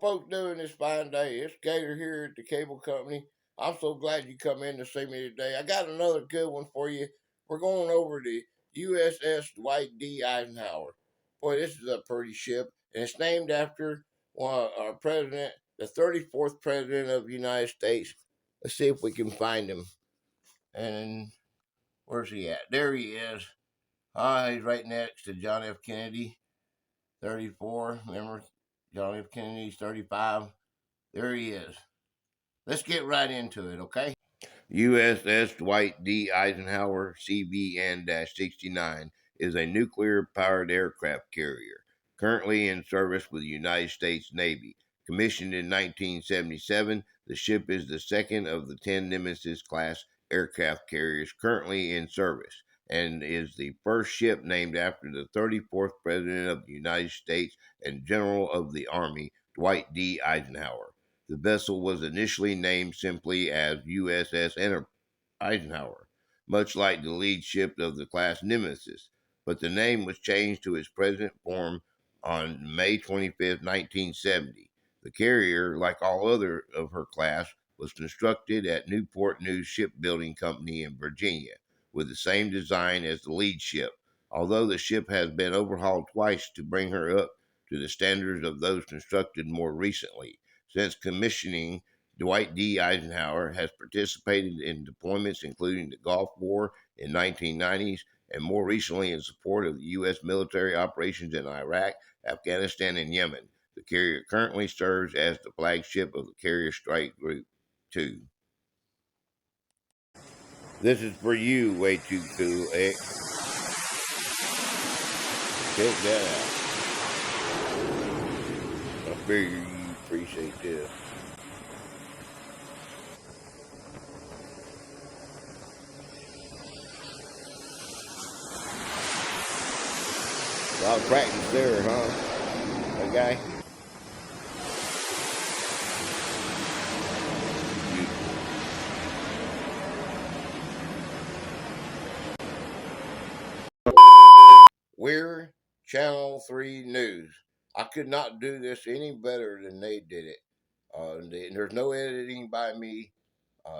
folks doing this fine day? It's Gator here at the cable company. I'm so glad you come in to see me today. I got another good one for you. We're going over the USS Dwight D. Eisenhower. Boy, this is a pretty ship, and it's named after our president, the 34th president of the United States. Let's see if we can find him. And where's he at? There he is. He's right next to John F. Kennedy, 34. Remember, John F. Kennedy's 35. There he is. Let's get right into it, okay? USS Dwight D. Eisenhower CVN-69 is a nuclear-powered aircraft carrier currently in service with the United States Navy. Commissioned in 1977, the ship is the second of the 10 Nemesis-class aircraft carriers currently in service and is the first ship named after the 34th President of the United States and General of the Army, Dwight D. Eisenhower. The vessel was initially named simply as USS Eisenhower, much like the lead ship of the class Nemesis, but the name was changed to its present form on May 25, 1970. The carrier, like all other of her class, was constructed at Newport News Shipbuilding Company in Virginia, with the same design as the lead ship, although the ship has been overhauled twice to bring her up to the standards of those constructed more recently. Since commissioning, Dwight D. Eisenhower has participated in deployments including the Gulf War in 1990s and more recently in support of the U.S. military operations in Iraq, Afghanistan, and Yemen. The carrier currently serves as the flagship of the Carrier Strike Group 2. This is for you, way too cool, X. Check that out. I figure you appreciate this. A lot of practice there, huh? That guy? We're Channel 3 News. I could not do this any better than they did it. There's no editing by me,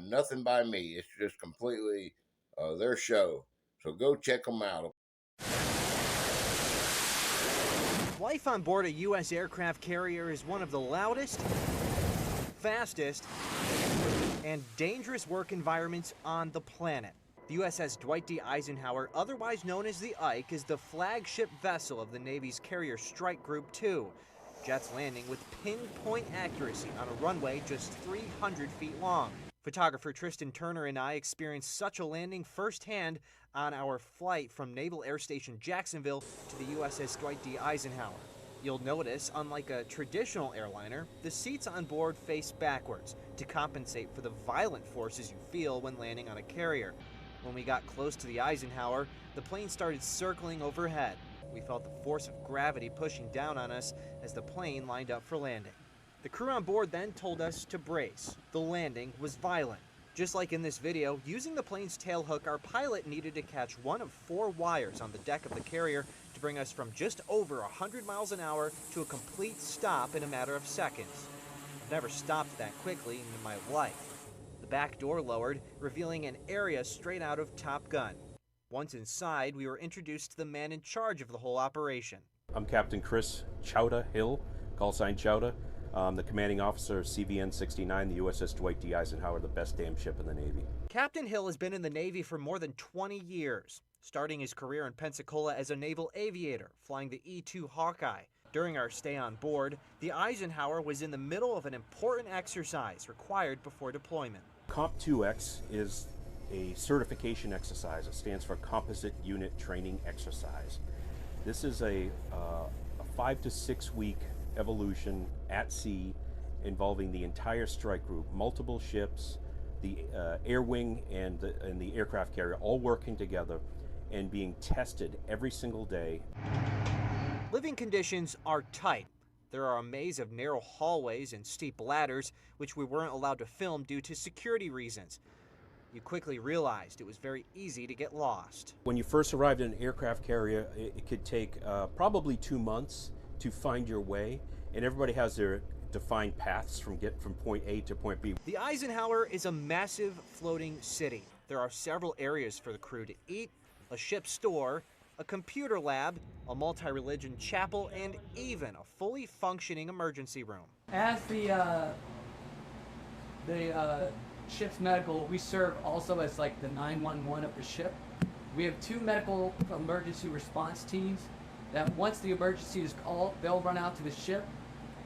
nothing by me. It's just completely their show. So go check them out. Life on board a U.S. aircraft carrier is one of the loudest, fastest, and dangerous work environments on the planet. The USS Dwight D. Eisenhower, otherwise known as the Ike, is the flagship vessel of the Navy's Carrier Strike Group 2. Jets landing with pinpoint accuracy on a runway just 300 feet long. Photographer Tristan Turner and I experienced such a landing firsthand on our flight from Naval Air Station Jacksonville to the USS Dwight D. Eisenhower. You'll notice, unlike a traditional airliner, the seats on board face backwards to compensate for the violent forces you feel when landing on a carrier. When we got close to the Eisenhower, the plane started circling overhead. We felt the force of gravity pushing down on us as the plane lined up for landing. The crew on board then told us to brace. The landing was violent. Just like in this video, using the plane's tailhook, our pilot needed to catch one of 4 wires on the deck of the carrier to bring us from just over 100 miles an hour to a complete stop in a matter of seconds. I've never stopped that quickly in my life. The back door lowered, revealing an area straight out of Top Gun. Once inside, we were introduced to the man in charge of the whole operation. I'm Captain Chris Chowda Hill, call sign Chowda. I'm the commanding officer of CVN-69, the USS Dwight D. Eisenhower, the best damn ship in the Navy. Captain Hill has been in the Navy for more than 20 years, starting his career in Pensacola as a naval aviator, flying the E-2 Hawkeye. During our stay on board, the Eisenhower was in the middle of an important exercise required before deployment. Comp 2X is a certification exercise. It stands for Composite Unit Training Exercise. This is a 5 to 6 week evolution at sea involving the entire strike group, multiple ships, the air wing and the aircraft carrier all working together and being tested every single day. Living conditions are tight. There are a maze of narrow hallways and steep ladders, which we weren't allowed to film due to security reasons. You quickly realized it was very easy to get lost. When you first arrived in an aircraft carrier, it could take probably 2 months to find your way, and everybody has their defined paths from point A to point B. The Eisenhower is a massive floating city. There are several areas for the crew to eat, a ship store, a computer lab, a multi-religion chapel, and even a fully functioning emergency room. As the ship's medical, we serve also as like the 911 of the ship. We have 2 medical emergency response teams that once the emergency is called, they'll run out to the ship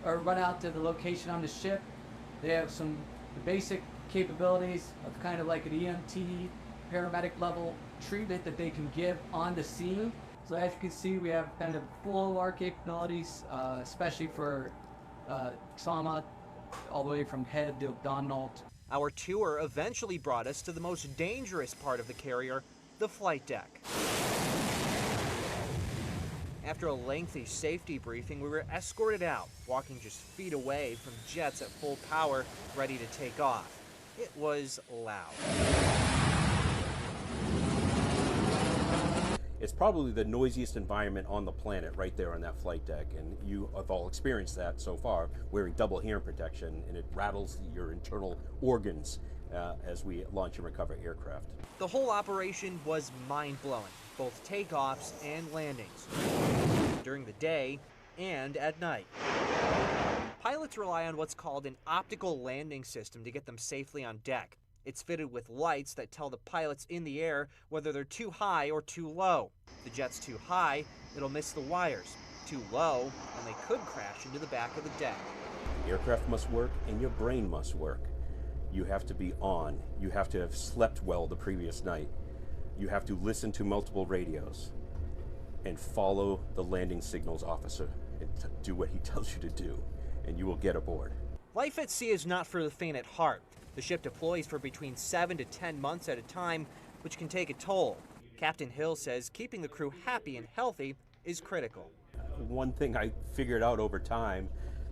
or run out to the location on the ship. They have some basic capabilities of kind of like an EMT, paramedic level treatment that they can give on the scene. So as you can see, we have kind of full of our capabilities, especially for trauma, all the way from head to abdominal. Our tour eventually brought us to the most dangerous part of the carrier, the flight deck. After a lengthy safety briefing, we were escorted out, walking just feet away from jets at full power, ready to take off. It was loud. It's probably the noisiest environment on the planet right there on that flight deck, and you have all experienced that so far, wearing double hearing protection, and it rattles your internal organs as we launch and recover aircraft. The whole operation was mind-blowing, both takeoffs and landings, during the day and at night. Pilots rely on what's called an optical landing system to get them safely on deck. It's fitted with lights that tell the pilots in the air whether they're too high or too low. If the jet's too high, it'll miss the wires. Too low, and they could crash into the back of the deck. The aircraft must work, and your brain must work. You have to be on. You have to have slept well the previous night. You have to listen to multiple radios and follow the landing signals officer and do what he tells you to do, and you will get aboard. Life at sea is not for the faint at heart. The ship deploys for between 7 to 10 months at a time, which can take a toll. Captain Hill says keeping the crew happy and healthy is critical. One thing I figured out over time,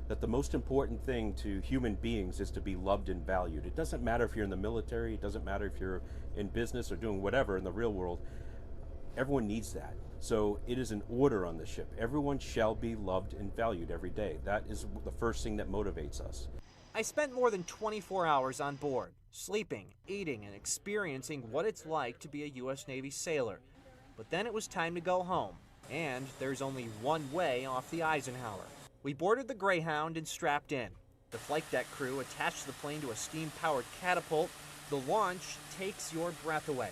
that the most important thing to human beings is to be loved and valued. It doesn't matter if you're in the military, it doesn't matter if you're in business or doing whatever in the real world. Everyone needs that. So it is an order on the ship. Everyone shall be loved and valued every day. That is the first thing that motivates us. I spent more than 24 hours on board, sleeping, eating, and experiencing what it's like to be a U.S. Navy sailor. But then it was time to go home, and there's only one way off the Eisenhower. We boarded the Greyhound and strapped in. The flight deck crew attached the plane to a steam-powered catapult. The launch takes your breath away,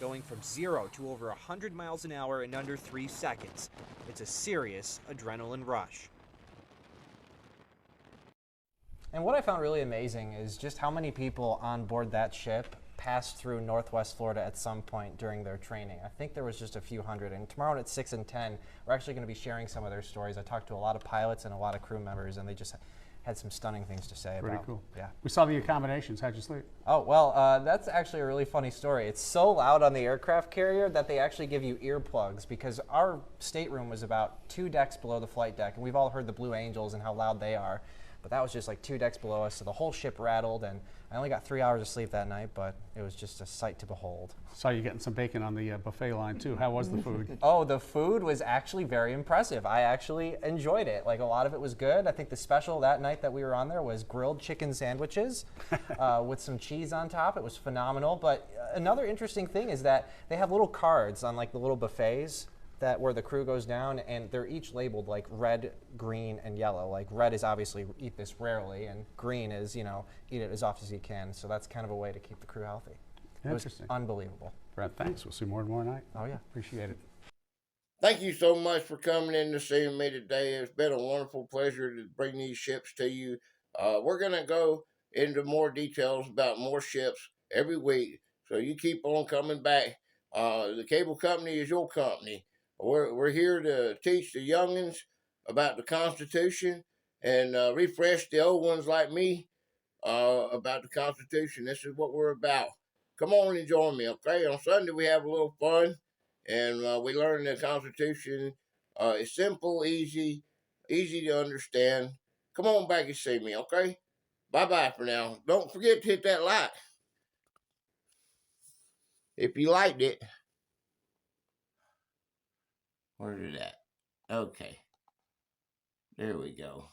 going from 0 to over 100 miles an hour in under 3 seconds. It's a serious adrenaline rush. And what I found really amazing is just how many people on board that ship passed through Northwest Florida at some point during their training. I think there was just a few hundred, and tomorrow at 6 and 10, we're actually going to be sharing some of their stories. I talked to a lot of pilots and a lot of crew members, and they just had some stunning things to say Pretty about. cool. Yeah. We saw the accommodations. How'd you sleep? Oh, well, that's actually a really funny story. It's so loud on the aircraft carrier that they actually give you earplugs, because our stateroom was about 2 decks below the flight deck, and we've all heard the Blue Angels and how loud they are. But that was just like 2 decks below us, so the whole ship rattled, and I only got 3 hours of sleep that night, but it was just a sight to behold. Saw you getting some bacon on the buffet line too. How was the food? Oh, the food was actually very impressive. I actually enjoyed it. Like, a lot of it was good. I think the special that night that we were on there was grilled chicken sandwiches with some cheese on top. It was phenomenal. But another interesting thing is that they have little cards on like the little buffets that where the crew goes down, and they're each labeled like red, green, and yellow. Like, red is obviously eat this rarely, and green is, you know, eat it as often as you can. So that's kind of a way to keep the crew healthy. It was Interesting. unbelievable. Brett, thanks. We'll see more tomorrow night. Oh yeah. Appreciate it. Thank you so much for coming in to see me today. It's been a wonderful pleasure to bring these ships to you. We're going to go into more details about more ships every week, so you keep on coming back. The cable company is your company. We're here to teach the youngins about the Constitution and refresh the old ones like me about the Constitution. This is what we're about. Come on and join me, okay? On Sunday we have a little fun, and we learn the Constitution. It's simple, easy to understand. Come on back and see me, okay? Bye-bye for now. Don't forget to hit that like if you liked it. Where did that? Okay. There we go.